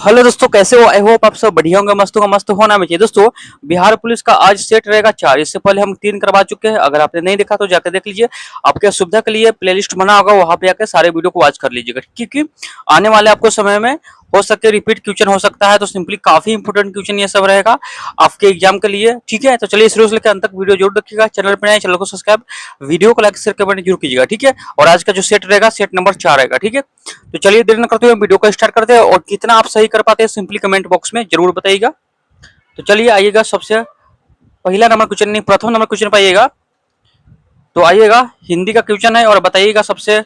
Hello दोस्तों, कैसे हो? आई होप आप सब बढ़िया होंगे, मस्त होगा, मस्त होना भी चाहिए। दोस्तों, बिहार पुलिस का आज सेट रहेगा 4। इससे पहले हम 3 करवा चुके हैं। अगर आपने नहीं देखा तो जाकर देख लीजिए। आपके सुविधा के लिए प्लेलिस्ट बना होगा, वहां पे जाकर सारे वीडियो को वॉच कर लीजिएगा, क्योंकि आने वाले आपको समय में हो सके रिपीट क्वेश्चन हो सकता है। तो सिंपली काफी इंपोर्टेंट क्वेश्चन ये सब रहेगा आपके एग्जाम के लिए। ठीक है, तो चलिए शुरू से लेकर अंत तक वीडियो जरूर देखिएगा। चैनल पर नए, चैनल को सब्सक्राइब, वीडियो को लाइक शेयर कमेंट जरूर कीजिएगा। ठीक है, और आज का जो सेट रहेगा सेट नंबर 4 रहेगा। ठीक है, तो चलिए देर न करते हुए वीडियो को स्टार्ट करते हैं। और कितना आप सही कर पाते हैं सिंपली कमेंट बॉक्स में जरूर बताइएगा। तो चलिए आइएगा, सबसे पहला नंबर क्वेश्चन नहीं, प्रथम नंबर क्वेश्चन पाइएगा। तो आइएगा, हिंदी का क्वेश्चन है और बताइएगा। सबसे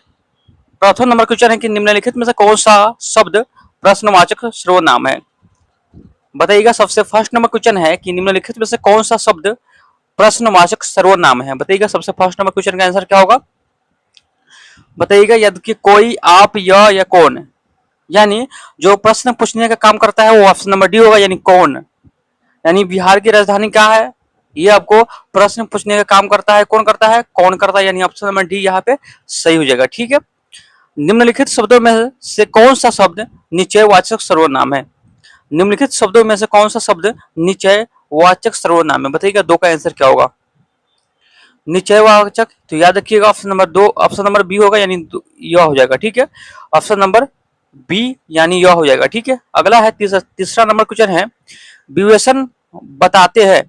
प्रथम नंबर क्वेश्चन है कि निम्नलिखित में से कौन सा शब्द प्रश्नवाचक सर्वनाम है? बताइएगा। सबसे फर्स्ट नंबर क्वेश्चन है कि निम्नलिखित में से कौन सा शब्द प्रश्नवाचक सर्वनाम है? बताइएगा। सबसे फर्स्ट नंबर क्वेश्चन का आंसर क्या होगा? बताइएगा। यदि कि कोई, आप, यह या कौन, यानी जो प्रश्न पूछने का काम करता है वो ऑप्शन नंबर डी होगा, यानी कौन। यानी बिहार की राजधानी क्या है, ये आपको प्रश्न पूछने का काम करता है। कौन करता है? कौन करता है, यानी ऑप्शन नंबर डी यहाँ पे सही हो जाएगा। ठीक है, निम्नलिखित शब्दों में से कौन सा शब्द निश्चयवाचक सर्वनाम है? निम्नलिखित शब्दों में से कौन सा शब्द निश्चयवाचक सर्वनाम है? बताइएगा। दो का आंसर क्या होगा? निश्चयवाचक। तो याद रखिएगा, ऑप्शन नंबर दो, ऑप्शन नंबर बी होगा, यानी यह हो जाएगा। ठीक है, ऑप्शन नंबर बी यानी यह हो जाएगा। ठीक है, अगला है तीसरा नंबर क्वेश्चन है, विवेचन बताते हैं,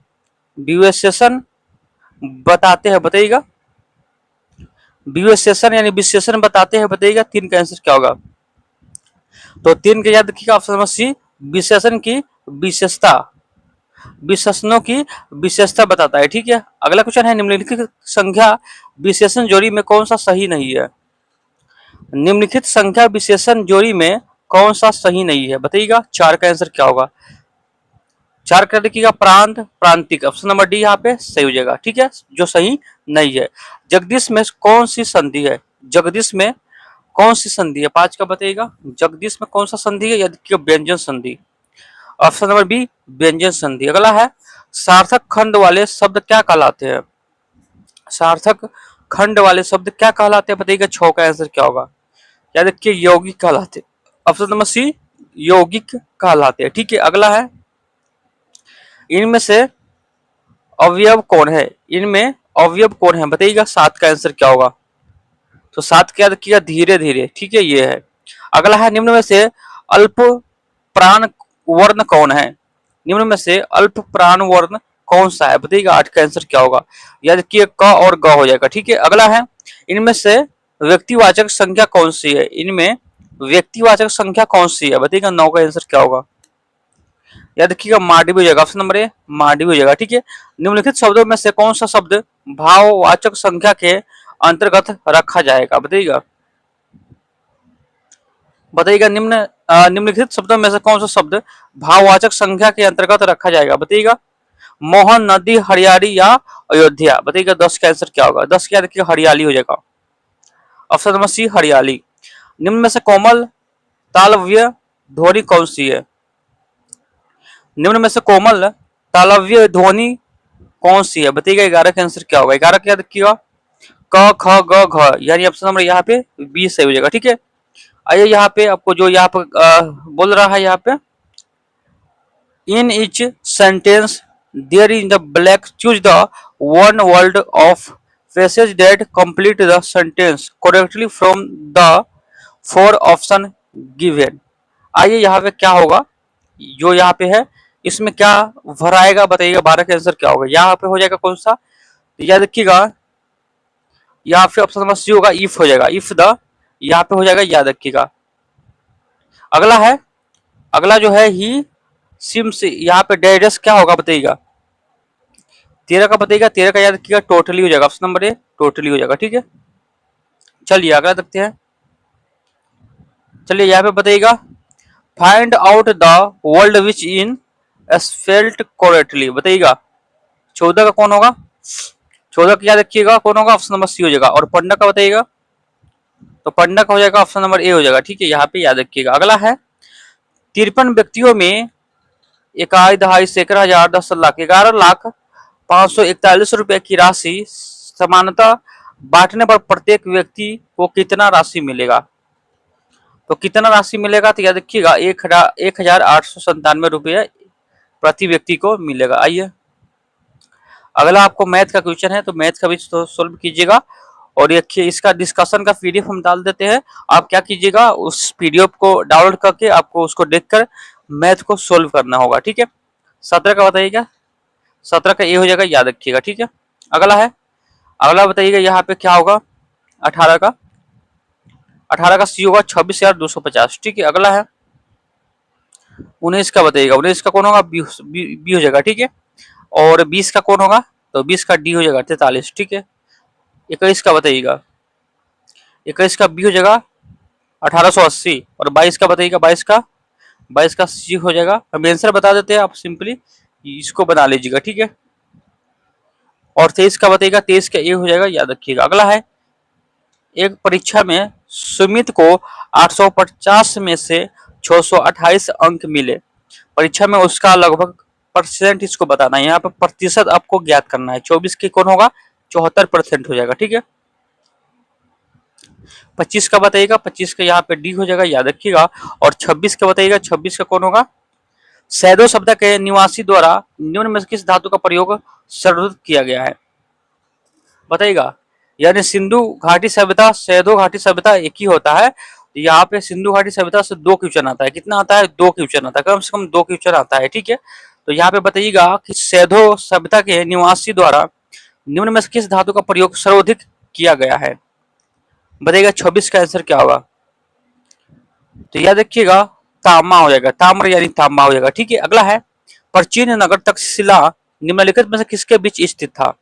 विवेचन बताते हैं। बताइएगा। विवेचन यानी विशेषण बताते हैं। बताइएगा। 3 का आंसर क्या होगा? तो 3 का याद रखिएगा, ऑप्शन नंबर सी, विशेषण की विशेषता, विशेषणों की विशेषता बताता है। ठीक है, अगला क्वेश्चन है, निम्नलिखित संख्या विशेषण जोड़ी में कौन सा सही नहीं है? निम्नलिखित संख्या विशेषण जोड़ी में कौन सा सही नहीं है? बताइएगा। 4 का आंसर क्या होगा? 4 का देखिएगा, प्रांत, प्रांतिक। ऑप्शन नंबर डी यहाँ पे सही हो जाएगा। ठीक है, जो सही नहीं है। जगदीश में कौन सी संधि है? जगदीश में कौन सी संधि है? 5 का बताइएगा। जगदीश में कौन सा संधि है? यदि व्यंजन संधि। ऑप्शन नंबर बी, व्यंजन संधि। अगला है, सार्थक खंड वाले शब्द क्या कहलाते हैं? सार्थक खंड वाले शब्द क्या कहलाते हैं? बताइएगा। 6 का आंसर क्या होगा? याद रखिए, यौगिक कहलाते हैं। ऑप्शन नंबर सी, यौगिक कहलाते हैं। ठीक है, अगला है, इनमें से अवयव कौन है? इनमें अवयव कौन है? बताइएगा। 7 का आंसर क्या होगा? तो 7 क्या रखिएगा, धीरे धीरे। ठीक है, ये है। अगला है, निम्न में से अल्प प्राण वर्ण कौन है? निम्न में से अल्प प्राण वर्ण कौन सा है? बताइएगा। 8 का आंसर क्या होगा? याद रखिए, क और ग हो जाएगा। ठीक है, अगला है, इनमें से व्यक्तिवाचक संख्या कौन सी है? इनमें व्यक्तिवाचक संख्या कौन सी है? बताइएगा। 9 का आंसर क्या होगा? याद रखिएगा, माडी भी हो जाएगा। ऑप्शन नंबर ए, माडी हो जाएगा। ठीक है, निम्नलिखित शब्दों में से कौन सा शब्द भाववाचक संख्या के अंतर्गत रखा जाएगा? बताइएगा। बताइएगा। निम्नलिखित शब्दों में से कौन सा शब्द भाववाचक संख्या के अंतर्गत रखा जाएगा? बताइएगा। मोहन, नदी, हरियाली या अयोध्या। बताइएगा। 10 का आंसर क्या होगा? 10 क्या देखिए, हरियाली हो जाएगा। ऑप्शन नंबर सी, हरियाली। निम्न में से कोमल तालव्य ध्वनि कौन सी है? निम्न में से कोमल तालव्य ध्वनि कौन सी है? बताइएगा। 11 का आंसर क्या होगा? 11 क्या देखिएगा, क ख ग घ, यानी ऑप्शन नंबर यहाँ पे 20 सही हो जाएगा। ठीक है, आइए यहाँ पे आपको जो यहाँ पे बोल रहा है, यहाँ पे in each sentence there in the blank choose the one word of phrases that complete the sentence correctly from the 4 option given। आइए यहाँ पे क्या होगा, जो यहाँ पे है इसमें क्या भराएगा? बताइएगा। 12 का आंसर क्या होगा? यहाँ पे हो जाएगा कौन सा? याद रखिएगा, यहाँ पे ऑप्शन नंबर सी होगा, इफ हो जाएगा। इफ द यहाँ पे हो जाएगा, याद रखिएगा। अगला है, अगला जो है ही सिम्स, यहाँ पे डेडस क्या होगा? बताइएगा। 13 का बताइएगा। 13 का याद रखिएगा, टोटली हो जाएगा। ऑप्शन नंबर ए, टोटली हो जाएगा। ठीक है, चलिए अगला देखते हैं। चलिए यहाँ पे बताइएगा, find out the world which in spelled correctly. बताइएगा। 14 का कौन होगा? 14 का याद रखिएगा, कौन होगा? ऑप्शन नंबर सी हो जाएगा। और 15 का बताइएगा। तो 15 का हो जाएगा, ऑप्शन नंबर ए हो जाएगा। ठीक है, यहाँ पे याद रखिएगा। अगला है, 53 व्यक्तियों में इकाई, दहाई, सैकड़ा, हजार, 10 लाख, 11,541 रुपए की राशि समानता बांटने पर प्रत्येक व्यक्ति को कितना राशि मिलेगा? तो कितना राशि मिलेगा, तो याद रखिएगा 1,897 रुपये प्रति व्यक्ति को मिलेगा। आइए अगला आपको मैथ का क्वेश्चन है, तो मैथ का भी तो सोल्व कीजिएगा। और देखिए इसका डिस्कशन का पीडीएफ हम डाल देते हैं। आप क्या कीजिएगा, उस पीडीएफ को डाउनलोड करके आपको उसको देखकर मैथ को सोल्व करना होगा, ठीक है। 17 का बताइएगा, 17 का ये हो जाएगा, याद रखिएगा, ठीक है। अगला है, अगला बताइएगा यहाँ पे क्या होगा, 18 का, 18 का सी होगा 26,250, ठीक है। अगला है 19 का बताइएगा, 19 का कौन होगा, बी हो जाएगा, ठीक है। और 20 का कौन होगा, तो 20 का डी हो जाएगा 43, ठीक है। 21 का बताइएगा, 21 का बी हो जाएगा 1880। और 22 का बताइएगा, 22 का सी हो जाएगा। हम आंसर बता देते हैं, आप सिंपली इसको बना लीजिएगा, ठीक है। और 23 का बताइएगा, 23 का ए हो जाएगा, याद रखिएगा। अगला है, एक परीक्षा में सुमित को 850 में से 628 अंक मिले। परीक्षा में उसका लगभग परसेंट इसको बताना है, यहाँ पे प्रतिशत आपको ज्ञात करना है। 24 के कौन होगा, 74% हो जाएगा, ठीक है। 25 का बताइएगा, 25 का यहाँ पे डी हो जाएगा, याद रखिएगा। और 26 का बताइएगा, 26 का कौन होगा, सैदो शब्द के निवासी द्वारा निम्न में किस धातु का प्रयोग सर्वोत्तम किया गया है, बताइएगा। यानी सिंधु घाटी सभ्यता, सैदो घाटी सभ्यता एक ही होता है। यहाँ पे सिंधु घाटी सभ्यता से 2 क्वेश्चन आता है, कितना आता है, 2 क्वेश्चन आता है, कम से कम 2 क्वेश्चन आता है, ठीक है। तो यहाँ पे बताइएगा कि सैदो सभ्यता के निवासी द्वारा निम्न में किस धातु का प्रयोग सर्वाधिक किया गया है, बताइएगा। 26 का आंसर क्या होगा, तो याद रखिएगा तांबा हो जाएगा, ताम्र यानी तांबा हो जाएगा, ठीक है। अगला है, प्राचीन नगर तक्षशिला निम्नलिखित में से किसके बीच स्थित था।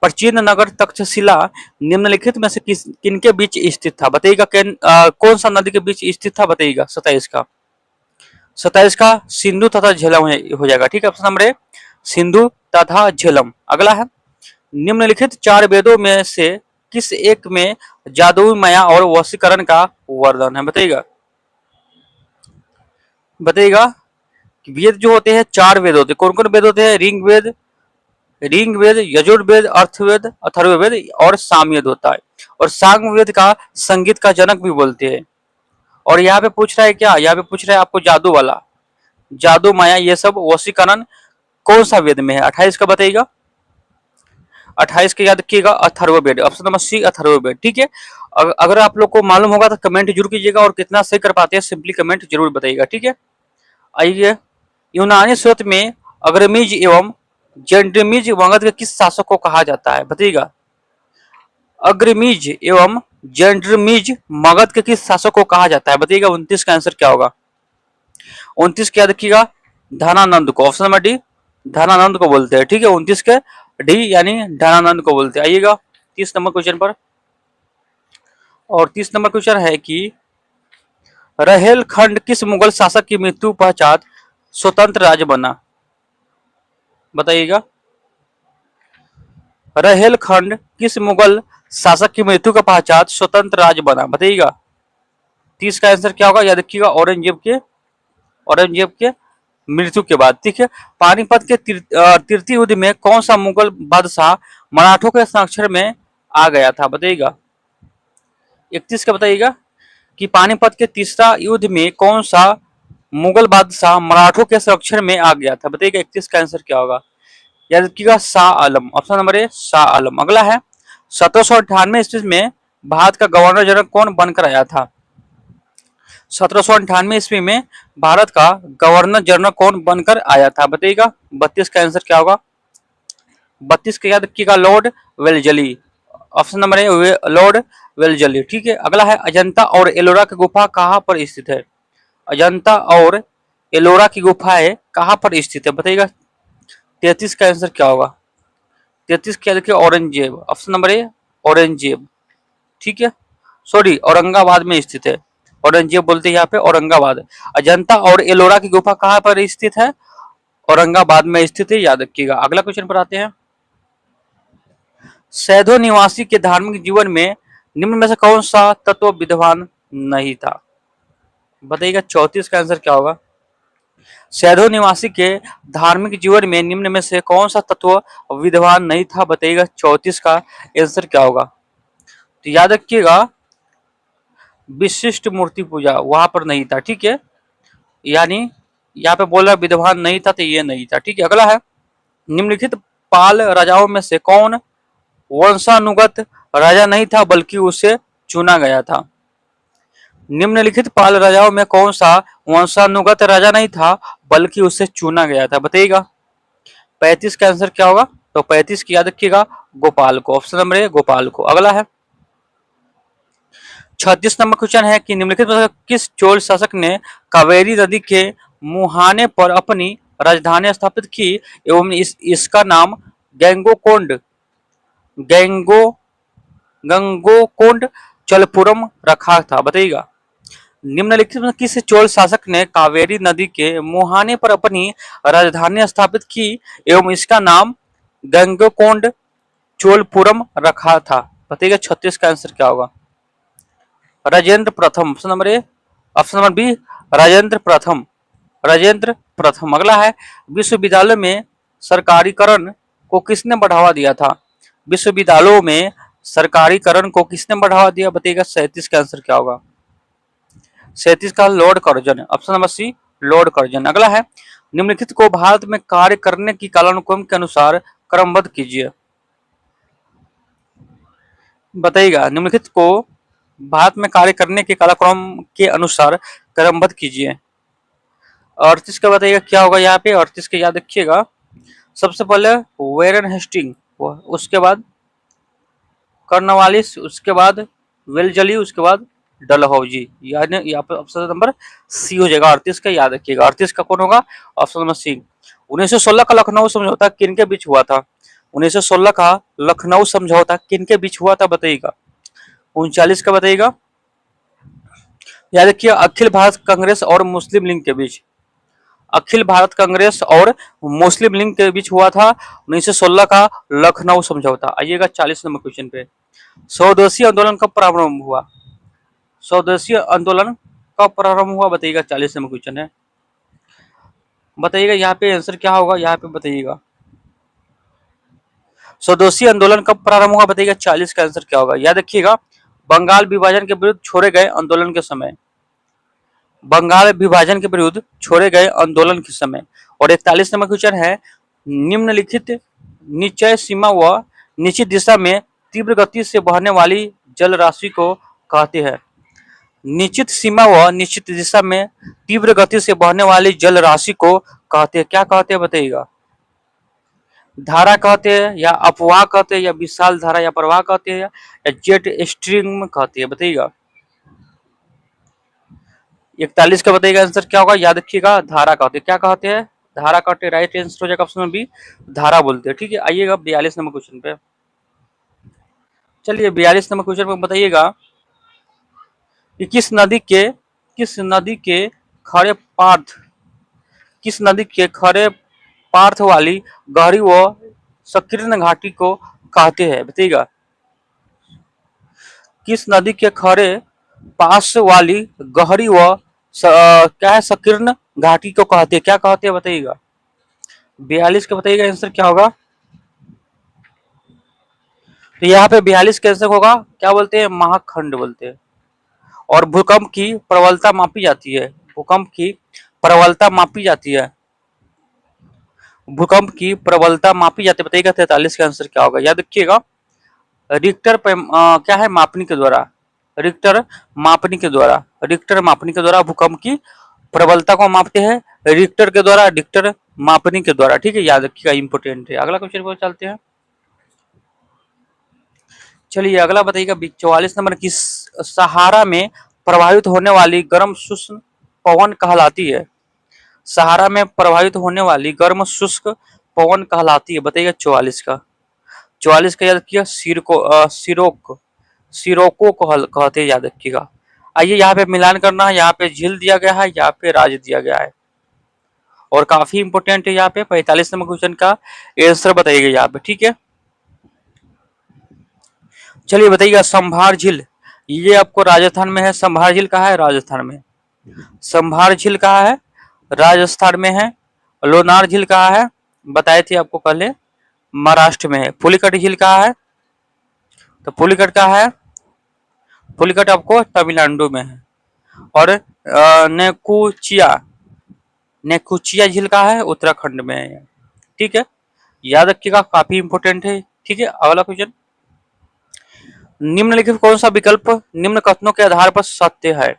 प्राचीन नगर तक्षशिला निम्नलिखित में से किनके बीच स्थित था, बताइएगा। कौन सा नदी के बीच स्थित था, बताइएगा। 27 का सिंधु तथा झेलम हो जाएगा, ठीक है। ऑप्शन नंबर ए सिंधु तथा झेलम। अगला है, निम्नलिखित 4 वेदों में से किस एक में जादुई माया और वशीकरण का वर्णन है, बताइएगा। वेद जो होते हैं 4 वेद होते हैं, कौन कौन वेद होते हैं, ऋग्वेद, यजुर्वेद, अर्थवेद, अथर्ववेद और सामवेद होता है। और सामवेद का संगीत का जनक भी बोलते हैं। और यहाँ पे पूछ रहा है क्या, यहाँ पे पूछ रहा है आपको जादू वाला, जादू माया ये सब वशीकरण कौन सा वेद में है, 28 का बताइएगा। 28 का याद रखिएगा, Atharvaveda. Option number C Atharvaveda, ठीक है। अगर आप लोग को मालूम होगा तो कमेंट जरूर कीजिएगा, और कितना सही कर पाते हैं सिंपली कमेंट जरूर बताइएगा, ठीक है। आइए, यूनानी साहित्य में अग्रमीज एवं जेंड्रमीज मगध के किस शासक को कहा जाता है, बताइएगा। अग्रमीज एवं जेंड्रमीज मगध के किस शासक को कहा जाता है, बताइएगा। 29 का आंसर क्या होगा, 29 क्या रखिएगा, धनानंद को। ऑप्शन नंबर डी धनानंद को बोलते हैं, ठीक है। 29 के डी यानी धनानंद को बोलते हैं। आइएगा 30 नंबर क्वेश्चन पर। और 30 नंबर क्वेश्चन है कि रहेलखंड किस मुगल शासक की मृत्यु पश्चात स्वतंत्र राज्य बना, बताइएगा। रहेलखंड किस मुगल शासक की मृत्यु के पश्चात स्वतंत्र राज्य बना, बताइएगा। 30 का आंसर क्या होगा, याद रखिएगा, औरंगजेब के मृत्यु के बाद, ठीक है। पानीपत के तृतीय युद्ध में कौन सा मुगल बादशाह मराठों के संरक्षण में आ गया था, बताइएगा। 31 का बताइएगा कि पानीपत के तीसरा युद्ध में कौन सा मुगल बादशाह मराठों के संरक्षण में आ गया था, बताइएगा। 31 का आंसर क्या होगा, याद रखिएगा, शाह आलम। ऑप्शन नंबर ए शाह आलम। अगला है, 1798 ईस्वी में भारत का गवर्नर जनरल कौन बनकर आया था। 1798 ईस्वी में भारत का गवर्नर जनरल कौन बनकर आया था, बताइएगा। 32 का आंसर क्या होगा, 32 का याद रखिएगा, Lord Wellesley. Option number A Lord Wellesley, ठीक है। अगला है, अजंता और एलोरा की गुफा कहाँ पर स्थित है। अजंता और एलोरा की गुफाएं कहाँ पर स्थित है, बताइएगा। 33 का आंसर क्या होगा, 33 क्या देखिए, औरंगजेब। ऑप्शन नंबर ए औरंगजेब, ठीक है। सॉरी, औरंगाबाद में स्थित है, औरंगजेब बोलते हैं यहाँ पे, औरंगाबाद। अजंता और एलोरा की गुफा कहाँ पर स्थित है, औरंगाबाद में स्थित है, याद रखिएगा। अगला क्वेश्चन पर आते हैं, सैधो निवासी के धार्मिक जीवन में निम्न में से कौन सा तत्व विद्यमान नहीं था, बताइएगा। 34 का आंसर क्या होगा, सैधो निवासी के धार्मिक जीवन में निम्न में से कौन सा तत्व विद्यमान नहीं था, बताइएगा। 34 का आंसर क्या होगा, तो याद रखिएगा, विशिष्ट मूर्ति पूजा वहां पर नहीं था, ठीक है। यानी यहाँ पे बोल रहा विद्वान नहीं था, तो ये नहीं था, ठीक है। अगला है, निम्नलिखित पाल राजाओं में से कौन वंशानुगत राजा नहीं था बल्कि उसे चुना गया था? निम्नलिखित पाल राजाओं में कौन सा वंशानुगत राजा नहीं था बल्कि उसे चुना गया था, बताइएगा। 35 का आंसर क्या होगा? तो 35 की याद रखिएगा, गोपाल को। ऑप्शन नंबर ए, गोपाल को। अगला है 36 नंबर क्वेश्चन है कि निम्नलिखित में से किस चोल शासक ने कावेरी नदी के मुहाने पर अपनी राजधानी स्थापित की एवं इसका नाम गंगोकोंड गंगो गंगोकोंड चलपुरम रखा था, बताइएगा। निम्नलिखित में किस चोल शासक ने कावेरी नदी के मुहाने पर अपनी राजधानी स्थापित की एवं इसका नाम गंगोकोंड चोलपुरम रखा था, बताइएगा। 36 का आंसर क्या होगा? राजेंद्र प्रथम। Option number A. Option number B, Rajendra प्रथम। राजेंद्र प्रथम। अगला है, विश्वविद्यालय में सरकारीकरण को किसने बढ़ावा दिया था? विश्वविद्यालयों में सरकारीकरण को किसने बढ़ावा दिया, बताइएगा। 37 का आंसर क्या होगा? 37 का Lord Curzon. Option number C, Lord Curzon. अगला है, निम्नलिखित को भारत में कार्य करने की कालानुक्रम के अनुसार क्रमबद्ध कीजिए, बताइएगा। निम्नलिखित को भारत में कार्य करने के कालक्रम के अनुसार क्रमबद्ध कीजिए। 38 का बताइएगा क्या होगा यहाँ पे? 38 के याद रखिएगा, सबसे पहले वेरन हेस्टिंग, उसके बाद कर्नवालिस, उसके बाद वेलजली, उसके बाद डलहौजी। यानी यहाँ पे ऑप्शन नंबर सी हो जाएगा 38 का, याद रखिएगा। 38 का कौन होगा? ऑप्शन नंबर सी। 1916 का लखनऊ समझौता किनके बीच हुआ था? 1916 का लखनऊ समझौता किनके बीच हुआ था, बताइएगा। 39 का बताइएगा, याद रखिए, अखिल भारत कांग्रेस और मुस्लिम लीग के बीच। अखिल भारत कांग्रेस और मुस्लिम लीग के बीच हुआ था 1916 का लखनऊ समझौता। आइएगा 40 नंबर क्वेश्चन पे, स्वदेशी आंदोलन कब प्रारंभ हुआ? स्वदेशी आंदोलन कब प्रारंभ हुआ, बताइएगा। 40 नंबर क्वेश्चन है, बताइएगा। यहाँ पे आंसर क्या होगा? यहाँ पे बताइएगा, स्वदेशी आंदोलन कब प्रारंभ हुआ, बताइएगा। 40 का आंसर क्या होगा? याद रखिएगा, बंगाल विभाजन के विरुद्ध छोड़े गए आंदोलन के समय। बंगाल विभाजन के विरुद्ध छोड़े गए आंदोलन के समय। और 41 नंबर क्वेश्चन है, निम्नलिखित निश्चय सीमा व निश्चित दिशा में तीव्र गति से बहने वाली जल राशि को कहते हैं। निश्चित सीमा व निश्चित दिशा में तीव्र गति से बहने वाली जल राशि को कहते हैं, क्या कहते हैं, बताइएगा। धारा कहते हैं, या अपवाह कहते हैं, या विशाल धारा या प्रवाह कहते हैं, या जेट स्ट्रीम कहते हैं, बताइएगा। 41 का बताइएगा आंसर क्या होगा? याद रखिएगा, धारा कहते हैं। क्या कहते हैं? धारा कहते हैं। राइट आंसर हो जाएगा ऑप्शन बी, धारा बोलते हैं, ठीक है। आइएगा 42 नंबर क्वेश्चन पे। चलिए 42 नंबर क्वेश्चन पे बताइएगा कि किस नदी के खड़े पार्थ किस नदी के खड़े पार्थ वाली गहरी व संकीर्ण घाटी को कहते हैं, बताइएगा। किस नदी के खड़े पास वाली गहरी व क्या है, संकीर्ण घाटी को कहते हैं, क्या कहते हैं, बताइएगा। 42 का बताइएगा आंसर क्या होगा? तो यहाँ पे 42 का आंसर होगा, क्या बोलते हैं, महाखंड बोलते हैं। और भूकंप की प्रबलता मापी जाती है, भूकंप की प्रबलता मापी जाती है, भूकंप की प्रबलता मापी जाती है, बताइएगा। 43 का आंसर क्या होगा? याद रखिएगा, रिक्टर क्या है, मापनी के द्वारा, रिक्टर मापनी के द्वारा, रिक्टर मापनी के द्वारा भूकंप की प्रबलता को मापते हैं, रिक्टर के द्वारा, रिक्टर मापनी के द्वारा, ठीक है। याद रखिएगा, इंपोर्टेंट है। अगला क्वेश्चन पर चलते हैं। चलिए अगला बताइएगा 44 नंबर, की सहारा में प्रभावित होने वाली गर्म शुष्क पवन कहलाती है? सहारा में प्रभावित होने वाली गर्म शुष्क पवन कहलाती है, बताइएगा। 44 का 44 का याद रखिएगा, सिरोको कहते हैं, याद रखिएगा। आइए यहाँ पे मिलान करना है, यहाँ पे झील दिया गया है, यहाँ पे राज दिया गया है, और काफी इंपोर्टेंट है यहाँ पे 45 नंबर क्वेश्चन का आंसर बताइएगा यहाँ पे, ठीक है। चलिए बताइएगा, संभार झील, ये आपको राजस्थान में है। संभार झील कहाँ है? राजस्थान में। संभार झील कहाँ है? राजस्थान में है। लोनार झील कहाँ है? बताए थे आपको पहले, महाराष्ट्र में है। पुलिकट झील कहाँ है? तो पुलिकट कहाँ है? पुलिकट आपको तमिलनाडु में है। और नेकुचिया, नेकुचिया झील का है उत्तराखंड में है। ठीक है, याद रखिएगा, काफी इंपोर्टेंट है। ठीक है, अगला क्वेश्चन, निम्नलिखित कौन सा विकल्प निम्न कथनों के आधार पर सत्य है?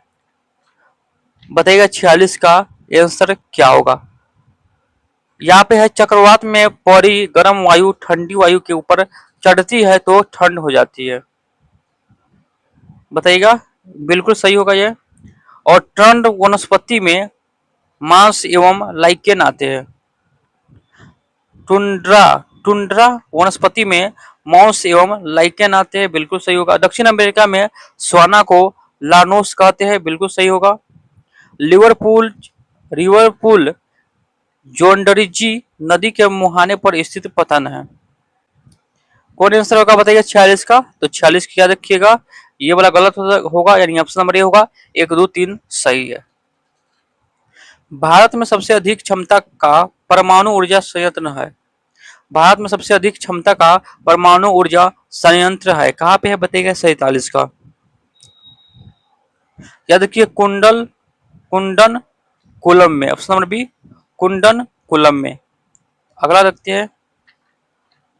बताइएगा 46 का आंसर क्या होगा। यहाँ पे है, चक्रवात में पड़ी गर्म वायु ठंडी वायु के ऊपर चढ़ती है तो ठंड हो जाती है। बताइएगा, बिल्कुल सही होगा ये। और ठंड वनस्पति में मांस एवं लाइकेन आते हैं। टुंड्रा, टुंड्रा वनस्पति में मांस एवं लाइकेन आते हैं, बिल्कुल सही होगा। दक्षिण अमेरिका में स्वाना को लानोस कहते हैं, बिल्कुल सही होगा। लिवरपूल, रिवरपूल जोंडरिजी नदी के मुहाने पर स्थित पतन है। कौन आंसर होगा बताइए 46 का। तो 46 की याद रखिएगा, ये वाला गलत होगा, यानी ऑप्शन नंबर ए होगा। 1 2 3 सही है। भारत में सबसे अधिक क्षमता का परमाणु ऊर्जा संयंत्र है। भारत में सबसे अधिक क्षमता का परमाणु ऊर्जा संयंत्र है, कहाँ पे है बताइएगा 47 का। याद रखिए, कुंडल, कुंडन कुलम में, ऑप्शन नंबर बी कुंडन कुलम में। अगला देखते हैं,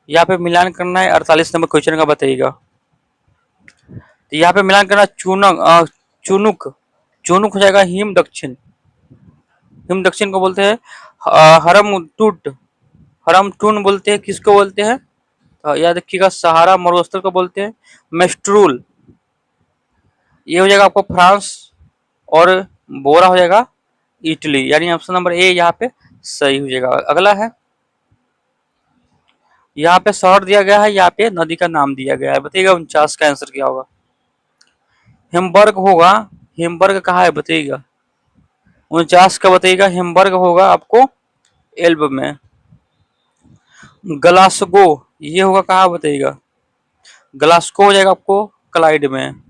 यहाँ पे मिलान करना है 48 नंबर क्वेश्चन का, बताइएगा। तो यहाँ पे मिलान करना चुनक, चुनुक, चुनुक हो जाएगा हिम दक्षिण, हिम दक्षिण को बोलते हैं हरमटूट, हरमटून बोलते हैं, किसको बोलते हैं? याद रखिएगा, सहारा मरुस्थल को बोलते हैं मेस्ट्रूल। ये हो जाएगा आपको फ्रांस, और बोरा हो जाएगा इटली, यानी ऑप्शन नंबर ए यहाँ पे सही हो जाएगा। अगला है, यहाँ पे शहर दिया गया है, यहाँ पे नदी का नाम दिया गया है। बताइएगा 49 का आंसर क्या होगा। हिमबर्ग होगा, हिमबर्ग कहाँ है बताइएगा। 49 का बताइएगा, हिमबर्ग होगा आपको एल्ब में। ग्लासगो, ये होगा कहाँ बताइएगा। ग्लासगो हो जाएगा आपको क्लाइड में।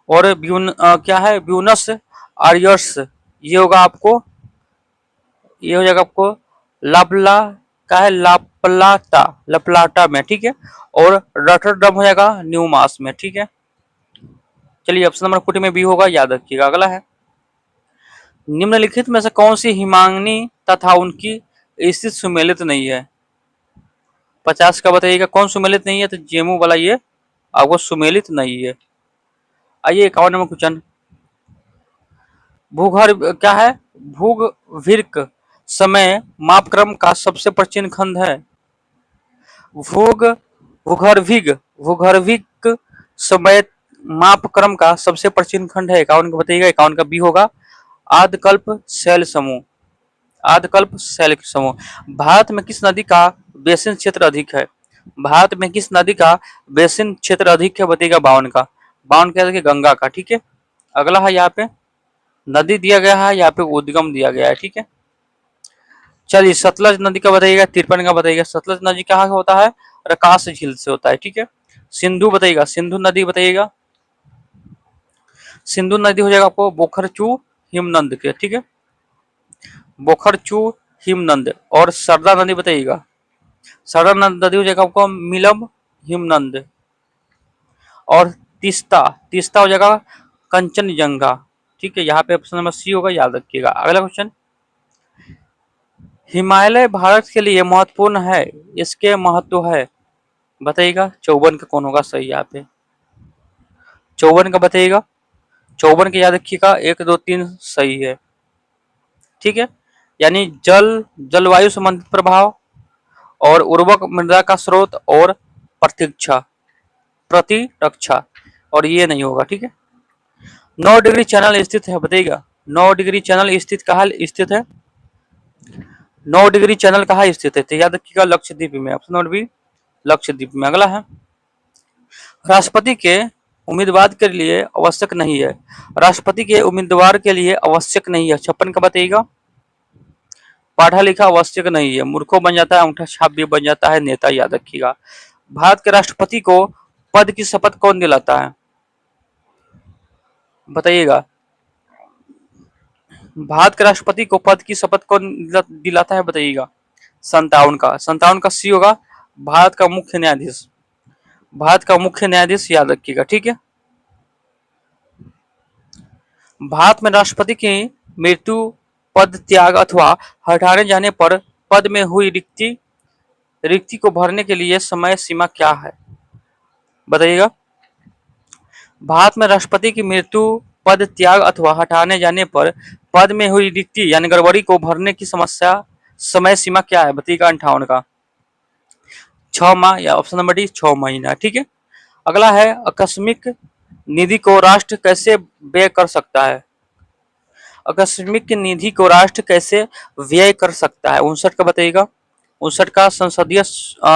और क्या है, ब्यूनस आयर्स, ये होगा आपको, ये हो जाएगा आपको लापला का है, लापलाटा, लपलाटा में। ठीक है, और रटरडम हो जाएगा न्यूमास में। ठीक है, चलिए ऑप्शन नंबर 40 में बी होगा, याद रखिएगा। अगला है, निम्नलिखित में से कौन सी हिमांगनी तथा उनकी स्थिति सुमेलित नहीं है? 50 का बताइएगा, कौन सुमेलित नहीं है? तो जेमू वाला ये आपको सुमेलित नहीं है। आइए 51 नंबर क्वेश्चन, भूगर्भ क्या है, भूगर्भिक समय मापक्रम का सबसे प्राचीन खंड है। भूग भूगर्भिक, भूगर्भिक समय मापक्रम का सबसे प्राचीन खंड है। 51 का बताइएगा, 51 का बी होगा आद्यकल्प शैल समूह, आद्यकल्प शैल समूह। भारत में किस नदी का बेसिन क्षेत्र अधिक है? भारत में किस नदी का बेसिन क्षेत्र अधिक है बताइएगा 52 का, 52 क्या देखिए गंगा का। ठीक है, अगला है, यहाँ पे नदी दिया गया है, यहाँ पे उद्गम दिया गया है। ठीक है, चलिए सतलज नदी का बताइएगा, 53 का बताइएगा। सतलज नदी कहाँ से होता है? रकास झील से होता है। ठीक है, सिंधु बताइएगा, सिंधु नदी बताइएगा। सिंधु नदी हो जाएगा आपको बोखरचू हिमनंद के। ठीक है, बोखरचू हिमनंद। और सरदा नदी बताइएगा, सरदा नदी हो जाएगा आपको मिलम हिमनंद। और तीस्ता, तीस्ता हो जाएगा कंचनजंगा। ठीक है, यहाँ पे ऑप्शन नंबर सी होगा, याद रखिएगा। अगला क्वेश्चन, हिमालय भारत के लिए महत्वपूर्ण है, इसके महत्व है बताइएगा। 54 का कौन होगा सही? यहाँ पे 54 का बताइएगा, 54 के याद रखिएगा, 1 2 3 सही है। ठीक है, यानी जल, जलवायु संबंधित प्रभाव, और उर्वरक मृदा का स्रोत, और प्रतीक्षा, प्रतिरक्षा, और ये नहीं होगा। ठीक है, 9 डिग्री चैनल स्थित है बताइएगा। 9 डिग्री चैनल स्थित कहाँ स्थित है? 9 डिग्री चैनल कहाँ स्थित है? तो याद रखिएगा लक्षद्वीप में, ऑप्शन नंबर बी लक्षद्वीप में। अगला है, राष्ट्रपति के उम्मीदवार के लिए आवश्यक नहीं है, राष्ट्रपति के उम्मीदवार के लिए आवश्यक नहीं है। 56 का बताइएगा, पढ़ा लिखा आवश्यक नहीं है, मूर्खों बन जाता है, अंगूठा छाप भी बन जाता है नेता, याद रखिएगा। भारत के राष्ट्रपति को पद की शपथ कौन दिलाता है बताइएगा। भारत के राष्ट्रपति को पद की शपथ कौन दिलाता है बताइएगा। 57 का, 57 का सी होगा भारत का मुख्य न्यायाधीश, भारत का मुख्य न्यायाधीश, याद रखिएगा। ठीक है, भारत में राष्ट्रपति की मृत्यु, पद त्याग अथवा हटाए जाने पर पद में हुई रिक्ति को भरने के लिए समय सीमा क्या है, बताइएगा। भारत में राष्ट्रपति की मृत्यु, पद त्याग अथवा हटाने जाने पर पद में हुई रिक्ति यानी गड़बड़ी को भरने की समय सीमा क्या है, बताइएगा। 58 का 6 माह या ऑप्शन नंबर डी 6 महीना, ठीक है। अगला है आकस्मिक निधि को राष्ट्र कैसे व्यय कर सकता है। आकस्मिक निधि को राष्ट्र कैसे व्यय कर सकता है, 59 का बताइएगा। 59 का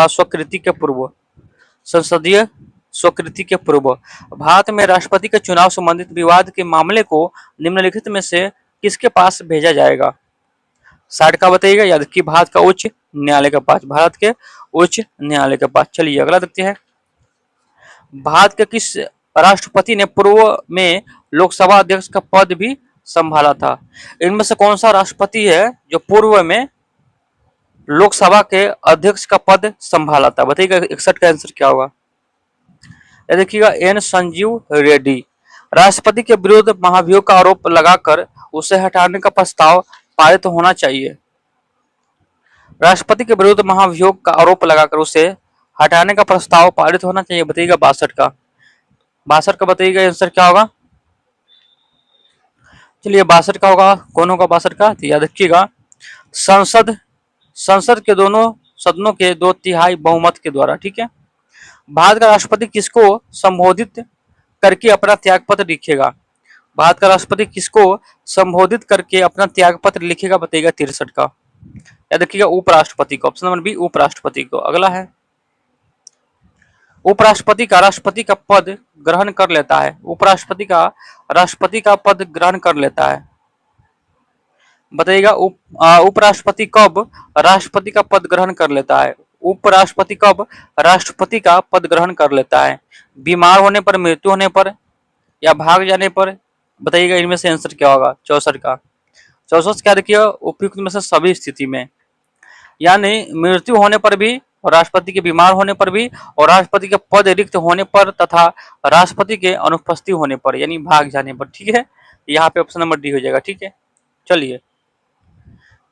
स्वीकृति के पूर्व, संसदीय स्वीकृति के पूर्व भारत में राष्ट्रपति के चुनाव संबंधित विवाद के मामले को निम्नलिखित में से किसके पास भेजा जाएगा। 60 का बताइएगा, याद कि भारत का उच्च न्यायालय के पास, भारत के उच्च न्यायालय के पास। चलिए अगला देखते हैं। भारत के किस राष्ट्रपति ने पूर्व में लोकसभा अध्यक्ष का पद भी संभाला था। इनमें से कौन सा राष्ट्रपति है जो पूर्व में लोकसभा के अध्यक्ष का पद संभाला था, बताइएगा। 61 का आंसर क्या होगा, ये देखिएगा एन संजीव रेड्डी। राष्ट्रपति के विरुद्ध महाभियोग का आरोप लगाकर उसे हटाने का प्रस्ताव पारित होना चाहिए। राष्ट्रपति के विरुद्ध महाभियोग का आरोप लगाकर उसे हटाने का प्रस्ताव पारित होना चाहिए, बताइएगा। 62 का 62 का बताइएगा आंसर क्या होगा। चलिए 62 का होगा, कौन होगा 62 का, तो याद रखिएगा संसद के दोनों सदनों के 2/3 बहुमत के द्वारा, ठीक है। भारत का राष्ट्रपति किसको संबोधित करके अपना त्यागपत्र लिखेगा। भारत का राष्ट्रपति किसको संबोधित करके अपना त्यागपत्र लिखेगा, बताइएगा। 63 का, याद रखिएगा उपराष्ट्रपति को, ऑप्शन नंबर बी उपराष्ट्रपति को। अगला है उपराष्ट्रपति का राष्ट्रपति का पद ग्रहण कर लेता है। उपराष्ट्रपति का राष्ट्रपति का पद ग्रहण कर लेता है, बताइएगा। उपराष्ट्रपति कब राष्ट्रपति का पद ग्रहण कर लेता है। उपराष्ट्रपति कब राष्ट्रपति का पद ग्रहण कर लेता है, बीमार होने पर, मृत्यु होने पर या भाग जाने पर, बताइएगा। इनमें से आंसर क्या होगा। 64 का 64 क्या देखिए उपयुक्त में से सभी स्थिति में, यानी मृत्यु होने पर भी और राष्ट्रपति के बीमार होने पर भी और राष्ट्रपति के पद रिक्त होने पर तथा राष्ट्रपति के अनुपस्थित होने पर यानी भाग जाने पर, ठीक है। यहाँ पे ऑप्शन नंबर डी हो जाएगा, ठीक है। चलिए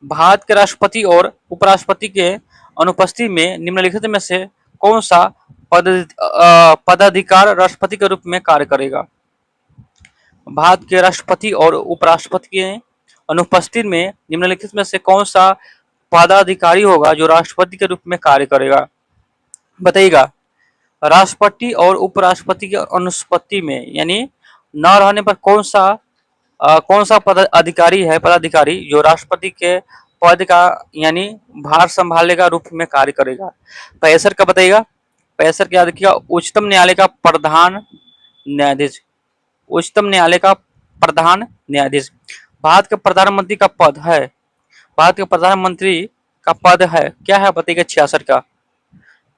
भारत के राष्ट्रपति और उपराष्ट्रपति के अनुपस्थिति में निम्नलिखित में से कौन सा पदाधिकार राष्ट्रपति के रूप में कार्य करेगा। भारत के राष्ट्रपति और उपराष्ट्रपति के अनुपस्थिति में निम्नलिखित में से कौन सा पदाधिकारी होगा जो राष्ट्रपति के रूप में कार्य करेगा, बताइएगा। राष्ट्रपति और उपराष्ट्रपति के अनुपस्थिति में यानी न रहने पर कौन सा पदाधिकारी जो राष्ट्रपति के पद का यानी भार संभालने का रूप में कार्य करेगा। 65 का बताइएगा। 65 याद रखिएगा उच्चतम न्यायालय का प्रधान न्यायाधीश, उच्चतम न्यायालय का प्रधान न्यायाधीश। भारत के प्रधानमंत्री का पद है, भारत के प्रधानमंत्री का पद है क्या है, बताइएगा। 66 का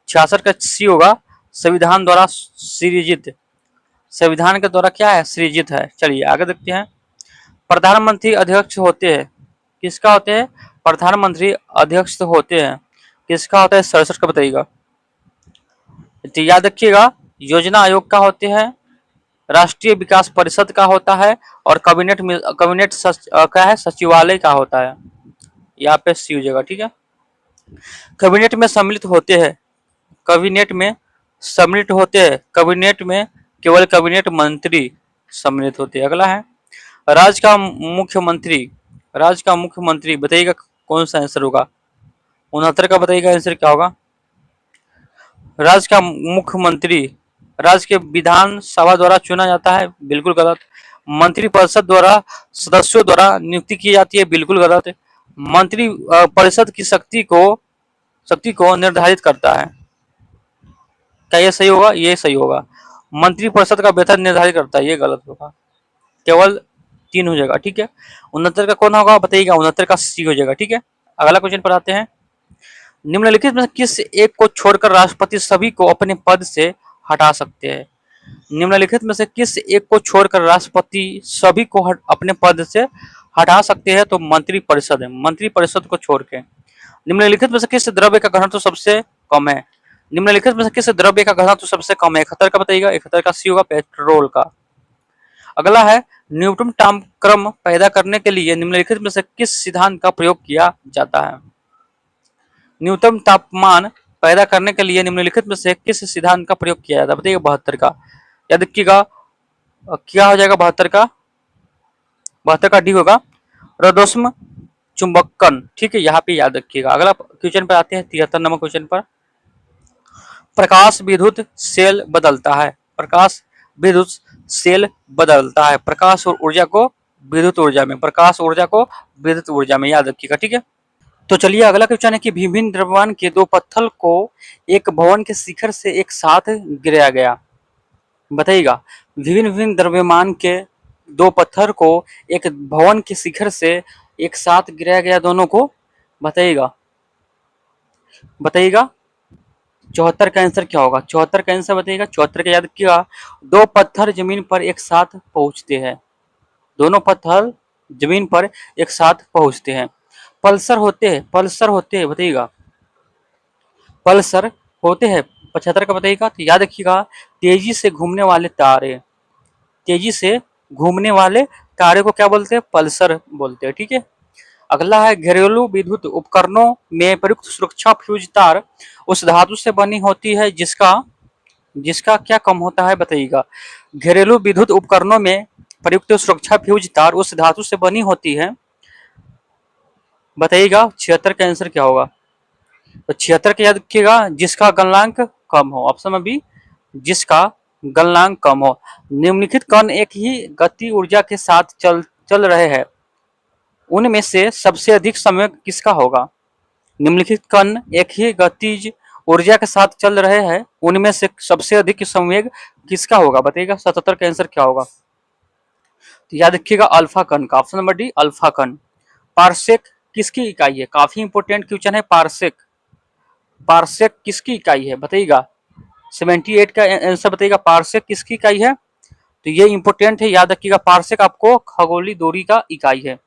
66 का सी होगा, संविधान द्वारा सृजित, संविधान के द्वारा क्या है, सृजित है। चलिए आगे देखते हैं। प्रधानमंत्री अध्यक्ष होते हैं, किसका होते हैं, प्रधानमंत्री अध्यक्ष होते हैं, किसका होता है। 67 का बताइएगा। तो याद रखिएगा योजना आयोग का होते हैं, राष्ट्रीय विकास परिषद का होता है और कैबिनेट क्या है, सचिवालय का होता है। यहाँ पे सी हो जाएगा, ठीक है। कैबिनेट में सम्मिलित होते हैं, कैबिनेट में सम्मिलित होते हैं, कैबिनेट में केवल कैबिनेट मंत्री सम्मिलित होते हैं। अगला है राज्य का मुख्यमंत्री, राज्य का मुख्यमंत्री बताइएगा कौन सा आंसर होगा। 69 का बताइएगा आंसर क्या होगा। राज्य का मुख्यमंत्री राज्य के विधानसभा द्वारा चुना जाता है, बिल्कुल गलत। मंत्रिपरिषद द्वारा सदस्यों द्वारा नियुक्ति की जाती है, बिल्कुल गलत। मंत्री परिषद की शक्ति को निर्धारित करता है, क्या ये सही होगा, ये सही होगा। मंत्री परिषद का वेतन निर्धारित करता है, ये गलत होगा, केवल 3 हो जाएगा, ठीक है। 69 का कौन होगा बताइएगा, 69 का सी हो जाएगा, ठीक है। अगला क्वेश्चन पर आते हैं। निम्नलिखित में किस एक को छोड़कर राष्ट्रपति सभी को अपने पद से हटा सकते हैं। निम्नलिखित में से किस एक को छोड़कर राष्ट्रपति सभी को अपने पद से हटा सकते हैं, तो मंत्री परिषद है, मंत्री परिषद को छोड़ के। निम्नलिखित में से किस द्रव्य का घनत्व सबसे कम है, निम्नलिखित में से किस द्रव्य का घनत्व सबसे कम है। 71 का बताइएगा, 71 का सी होगा पेट्रोल का। अगला है न्यूनतम तापक्रम पैदा करने के लिए निम्नलिखित में से किस सिद्धांत का प्रयोग किया जाता है। न्यूनतम तापमान पैदा करने के लिए निम्नलिखित में से किस सिद्धांत का प्रयोग किया जाता है, बताइए। 72 का, याद रखिएगा क्या हो जाएगा 72 का, 72 का डी होगा रदोष्म चुंबकन, ठीक है, यहाँ पे याद रखिएगा। अगला क्वेश्चन पर आते हैं 73 नंबर क्वेश्चन पर। प्रकाश विद्युत सेल बदलता है, प्रकाश विद्युत सेल बदलता है प्रकाश और ऊर्जा को विद्युत ऊर्जा में, प्रकाश ऊर्जा को विद्युत ऊर्जा में, याद रखिएगा, ठीक है। तो चलिए अगला क्वेश्चन है कि विभिन्न द्रव्यमान के दो पत्थर को एक भवन के शिखर से एक साथ गिराया गया, बताइएगा। विभिन्न विभिन्न द्रव्यमान के दो पत्थर को एक भवन के शिखर से एक साथ गिराया गया, दोनों को, बताइएगा, बताइएगा 74 का आंसर क्या होगा। 74 का आंसर बताइएगा। 74 का याद रखिएगा, दो पत्थर जमीन पर एक साथ पहुंचते हैं, दोनों पत्थर जमीन पर एक साथ पहुंचते हैं। पल्सर होते हैं, पल्सर होते हैं, बताइएगा, पल्सर होते हैं। 75 का बताइएगा। तो याद रखिएगा, तेजी से घूमने वाले तारे, तेजी से घूमने वाले तारे को क्या बोलते हैं, पल्सर बोलते हैं, ठीक है। अगला है घरेलू विद्युत उपकरणों में प्रयुक्त सुरक्षा फ्यूज तार उस धातु से बनी होती है जिसका जिसका क्या कम होता है, बताइएगा। घरेलू विद्युत उपकरणों में प्रयुक्त सुरक्षा फ्यूज तार उस धातु से बनी होती है, बताइएगा। 76 का आंसर क्या होगा। तो 76 का याद रखिएगा, जिसका गलनांक कम हो, ऑप्शन में बी, जिसका गलनांक कम हो। निम्नलिखित कण एक ही गति ऊर्जा के साथ चल रहे हैं, उनमें से सबसे अधिक संवेग किसका होगा। निम्नलिखित कण एक ही गतिज ऊर्जा के साथ चल रहे हैं, उनमें से सबसे अधिक संवेग किसका होगा, बताइएगा। 77 का आंसर क्या होगा। तो याद रखिएगा अल्फा कण का, ऑप्शन नंबर डी अल्फा कण। पारसेक किसकी इकाई है, काफी इंपोर्टेंट क्वेश्चन है। पारसेक, पारसेक किसकी इकाई है, बताइएगा। 78 का आंसर बताइएगा, पारसेक किसकी इकाई है। तो ये इंपोर्टेंट है, याद रखिएगा। पारसेक आपको खगोलीय दूरी का इकाई है,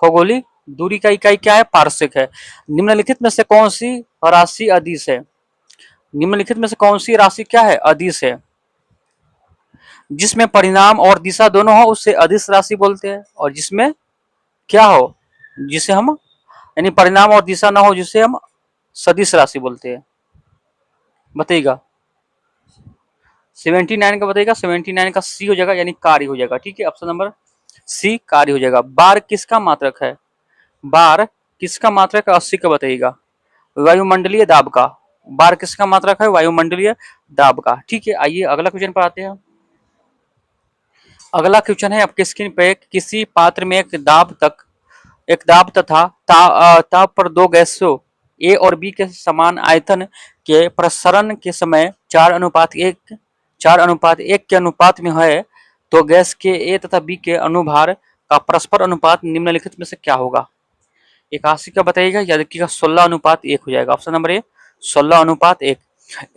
खगोलीय दूरी का इकाई क्या है, पारसेक है। निम्नलिखित में से कौन सी राशि अदिश है, निम्नलिखित में से कौन सी राशि क्या है, अदिश है। जिसमें परिणाम और दिशा दोनों हो उसे अदिश राशि बोलते हैं, और जिसमें क्या हो, जिसे हम, यानी परिणाम और दिशा ना हो, जिसे हम सदिश राशि बोलते हैं, बताइएगा। 79 का बताइएगा। 79 का सी हो जाएगा, यानी कार्य हो जाएगा, ठीक है। ऑप्शन नंबर सी कार्य हो जाएगा। बार किसका मात्रक है, बार किसका मात्रक है, 80 का बताइएगा। वायुमंडलीय दाब का, बार किसका मात्रक है, वायुमंडलीय दाब का, ठीक है। आइए अगला क्वेश्चन पर आते हैं। अगला क्वेश्चन है आपके स्क्रीन पे, किसी पात्र में एक दाब तथा ताप पर दो गैसों ए और बी के समान आयतन के प्रसरण के समय 4:1 के अनुपात में है, तो गैस के ए तथा बी के अनुभार का परस्पर अनुपात निम्नलिखित में से क्या होगा। 81 का बताइएगा, याद रखिएगा 16:1 हो जाएगा। ऑप्शन नंबर ए 16:1।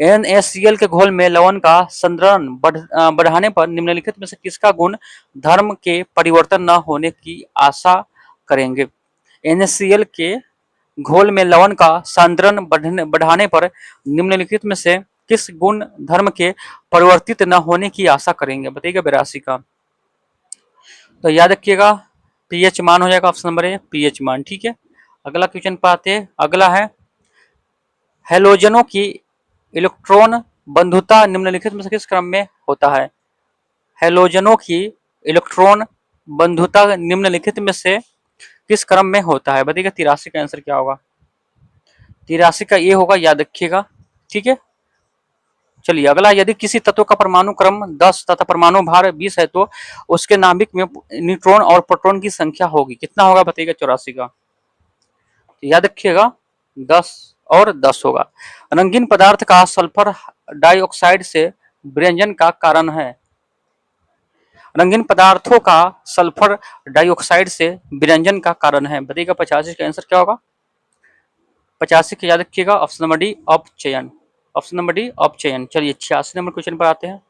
NaCl के घोल में लवण का संद्रण बढ़ाने पर निम्नलिखित में से किसका गुण धर्म के परिवर्तन न होने की आशा करेंगे। NaCl के घोल में लवण का सांद्रण बढ़ाने पर निम्नलिखित में से किस गुण धर्म के परिवर्तित न होने की आशा करेंगे, बताइएगा। 82 का। तो याद रखिएगा पीएच मान हो जाएगा, ऑप्शन नंबर ए पीएच मान, ठीक है। अगला क्वेश्चन पर आते हैं। अगला है हैलोजनों की इलेक्ट्रॉन बंधुता निम्नलिखित में से किस क्रम में होता है। हैलोजनों की इलेक्ट्रॉन बंधुता निम्नलिखित में से किस क्रम में होता है, बताइएगा। 83 का आंसर क्या होगा। 83 का ये होगा, याद रखिएगा, ठीक है। चलिए अगला, यदि किसी तत्व का परमाणु क्रम 10 तथा परमाणु भार 20 है तो उसके नाभिक में न्यूट्रॉन और प्रोटॉन की संख्या होगी, कितना होगा, बताइएगा। 84 का। तो याद रखिएगा 10 और 10 होगा। रंगीन पदार्थ का सल्फर डाइऑक्साइड से विरंजन का कारण है, रंगीन पदार्थों का सल्फर डाइऑक्साइड से विरंजन का कारण है, बताइएगा। 85 का आंसर क्या होगा। 85 का याद रखिएगा, ऑप्शन नंबर डी अपचयन, ऑप्शन नंबर डी अपचयन। चलिए 86 नंबर क्वेश्चन पर आते हैं।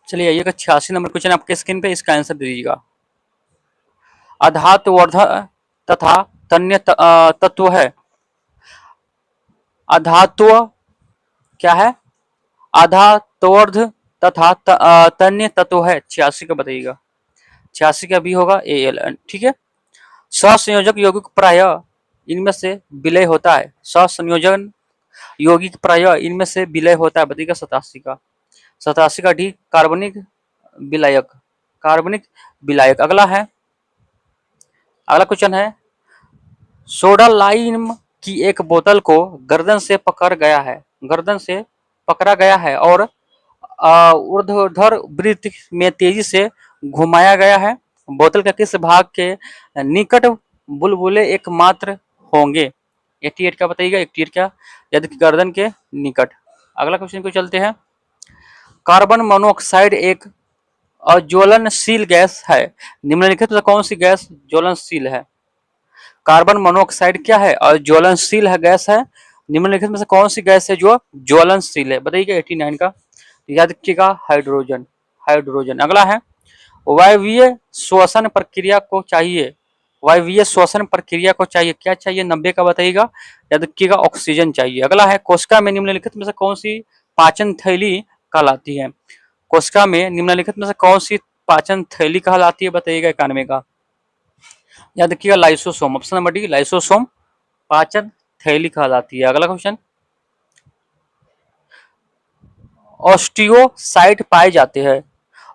चलिए आइएगा 86 नंबर क्वेश्चन आपके स्क्रीन पे, इसका आंसर दीजिएगा। अधातुवर्धक तथा तन्य तत्व है, अधातु क्या है, अधातुवर्ध तथा तन्य तत्व है 86 का बताइएगा। 86 का बी होगा ALN। ठीक है। सहसंयोजक यौगिक प्राय इनमें से विलय होता है। सहसंयोजन यौगिक प्राय इनमें से विलय होता है, बताइएगा 87 का। 87 का डी कार्बनिक विलायक। कार्बनिक विलायक। अगला क्वेश्चन है, सोडा लाइम की एक बोतल को गर्दन से पकड़ा गया है और ऊर्ध्वाधर वृत्त में तेजी से घुमाया गया है। बोतल के किस भाग के निकट बुलबुले एकमात्र होंगे? 88 का बताइएगा। 88 का यदि गर्दन के निकट। अगला क्वेश्चन को चलते हैं, कार्बन मोनोऑक्साइड एक अज्वलनशील गैस है। निम्नलिखित में कौन सी गैस ज्वलनशील है? कार्बन मोनोऑक्साइड क्या है? अज्वलनशील है गैस है। निम्नलिखित में से कौन सी गैस है जो ज्वलनशील है? बताइएगा 89 का। याद रखिएगा हाइड्रोजन। हाइड्रोजन। अगला है, वायवीय श्वसन प्रक्रिया को चाहिए। वायवीय श्वसन प्रक्रिया को चाहिए क्या चाहिए? 90 का बताइएगा। याद रखिएगा ऑक्सीजन चाहिए। अगला है, कोशिका में निम्नलिखित में से कौन सी पाचन थैली कहलाती है? कोशिका में निम्नलिखित में से कौन सी पाचन थैली कहलाती है? बताइएगा 91 का। याद रखिएगा lysosome. Option number D lysosome पाचन थैली कहलाती है। अगला क्वेश्चन, ऑस्टियोसाइट पाए जाते हैं।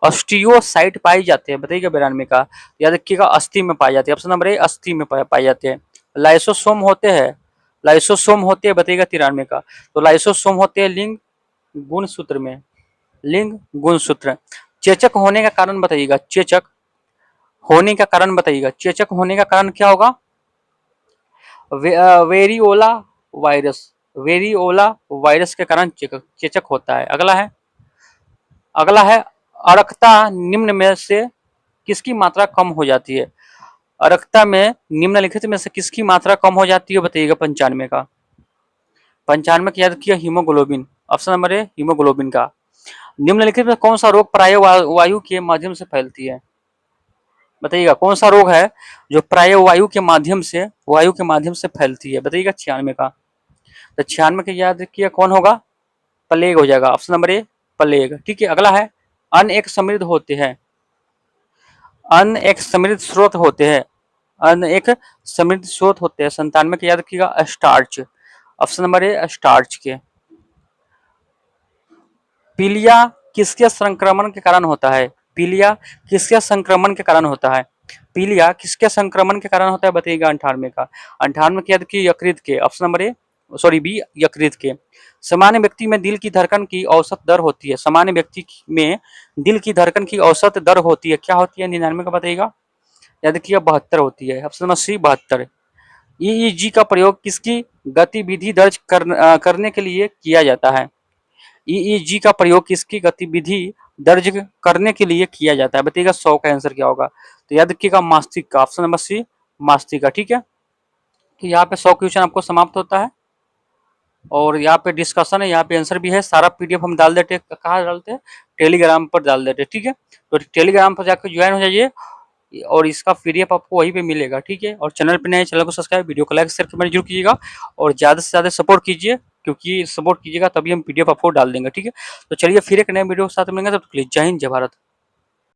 ऑस्टियोसाइट पाए जाते हैं, बताइएगा 92 का। याद रखिएगा अस्थि में पाए जाते हैं। ऑप्शन नंबर ए अस्थि में पाए जाते हैं। लाइसोसोम होते हैं, लाइसोसोम होते हैं, बताइएगा 93 का। तो लाइसोसोम होते हैं लिंग गुणसूत्र में, लिंग गुणसूत्र। चेचक होने का कारण बताइएगा। चेचक होने का कारण बताइएगा। चेचक होने का कारण क्या होगा? Variola virus. वेरियोला वायरस के कारण चेचक होता है। अगला है, अर्कता निम्न में से किसकी मात्रा कम हो जाती है? अर्कता में निम्नलिखित में से किसकी मात्रा कम हो जाती है? बताइएगा 95 का। 95 की याद किया हीमोग्लोबिन। ऑप्शन नंबर ए हीमोग्लोबिन का। निम्नलिखित में कौन सा रोग प्राय वायु के माध्यम से फैलती है? बताइएगा कौन सा रोग है जो प्राय वायु के माध्यम से फैलती है? बताइएगा 96 का। तो 96 की याद रखिए कौन होगा? प्लेग हो जाएगा। ऑप्शन नंबर ए प्लेग। ठीक है। अगला है, अन्न एक समृद्ध होते हैं। अन्न एक समृद्ध स्रोत होते हैं। अन्न एक समृद्ध स्रोत होते हैं। 97 की याद रखिएगा स्टार्च। ऑप्शन नंबर ए स्टार्च के। पीलिया किसके संक्रमण के कारण होता है? पीलिया किसके संक्रमण के कारण होता है? पीलिया किसके संक्रमण के कारण होता है? बताइएगा 98 का। 98 की याद की यकृत के। ऑप्शन नंबर ए बी यकृत के। सामान्य व्यक्ति में दिल की धड़कन की औसत दर होती है। सामान्य व्यक्ति में दिल की धड़कन की औसत दर होती है क्या होती है? 99 का बताइएगा। याद रखिए 72 होती है। ऑप्शन नंबर सी 72। EEG का प्रयोग किसकी गतिविधि दर्ज करने के लिए किया जाता है? EEG का प्रयोग किसकी गतिविधि दर्ज करने के लिए किया जाता है? बताइएगा 100 का आंसर क्या होगा? तो याद रखिएगा मास्तिक का। ऑप्शन नंबर सी मास्तिक का। ठीक है। तो यहाँ पे 100 क्वेश्चन आपको समाप्त होता है और यहाँ पे डिस्कशन है, यहाँ पे आंसर भी है। सारा PDF हम डाल देते हैं। कहाँ डालते हैं? टेलीग्राम पर डाल देते हैं। ठीक है। तो टेलीग्राम पर जाकर ज्वाइन हो जाइए और इसका PDF आपको वहीं पे मिलेगा। ठीक है। और चैनल पे नए, चैनल को सब्सक्राइब, वीडियो को लाइक शेयर कमेंट जरूर कीजिएगा और ज़्यादा से ज़्यादा सपोर्ट कीजिए, क्योंकि सपोर्ट कीजिएगा तभी हम PDF आपको डाल देंगे। ठीक है। तो चलिए फिर एक नए वीडियो के साथ मिलेंगे। तब तक के लिए जय हिंद, जय भारत।